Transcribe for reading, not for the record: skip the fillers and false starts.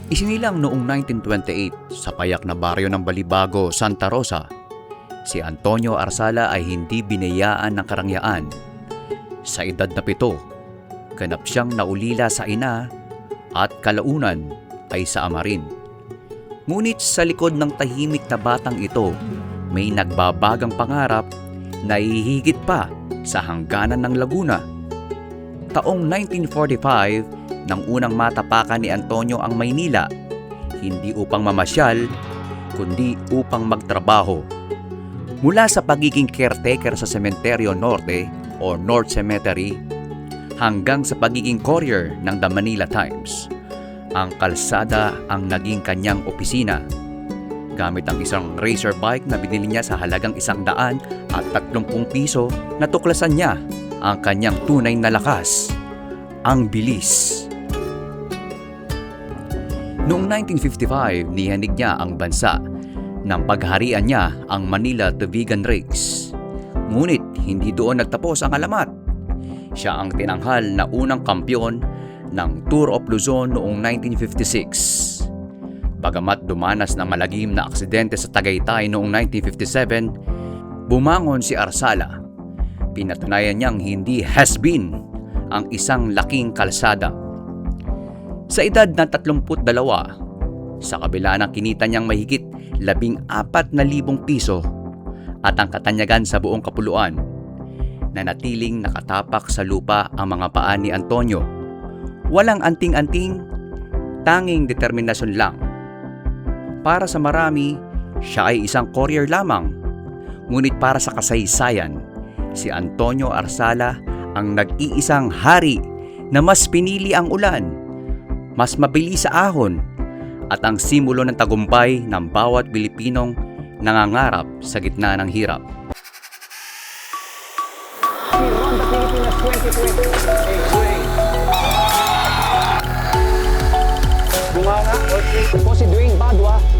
Isinilang noong 1928 sa payak na baryo ng Balibago, Santa Rosa, si Antonio Arsala ay hindi binayaan ng karangyaan. Sa edad na 7, ganap siyang naulila sa ina at kalaunan ay sa ama rin. Ngunit sa likod ng tahimik na batang ito, may nagbabagang pangarap na hihigit pa sa hangganan ng Laguna. Taong 1945 nang unang matapakan ni Antonio ang Maynila, hindi upang mamasyal, kundi upang magtrabaho. Mula sa pagiging caretaker sa Cementerio Norte o North Cemetery, hanggang sa pagiging courier ng The Manila Times, ang kalsada ang naging kanyang opisina. Gamit ang isang racer bike na binili niya sa halagang 130 piso, natuklasan niya ang kanyang tunay na lakas, ang bilis. Noong 1955, nihanig niya ang bansa nang pagharian niya ang Manila to Vigan Race. Ngunit hindi doon nagtapos ang alamat. Siya ang tinanghal na unang kampyon ng Tour of Luzon noong 1956. Bagamat dumanas ng malagim na aksidente sa Tagaytay noong 1957, bumangon si Arsala. Pinatunayan niyang hindi has-been ang isang laking kalsada. Sa edad na 32, sa kabila ng kinita niyang mahigit 14,000 piso at ang katanyagan sa buong kapuluan, nanatiling nakatapak sa lupa ang mga paa ni Antonio. Walang anting-anting, tanging determinasyon lang. Para sa marami, siya ay isang courier lamang. Ngunit para sa kasaysayan, si Antonio Arsala ang nag-iisang hari na mas pinili ang ulan, mas mabilis sa ahon, at ang simbolo ng tagumpay ng bawat Pilipinong nangangarap sa gitna ng hirap. Bunganga, po si Dwayne Badwa.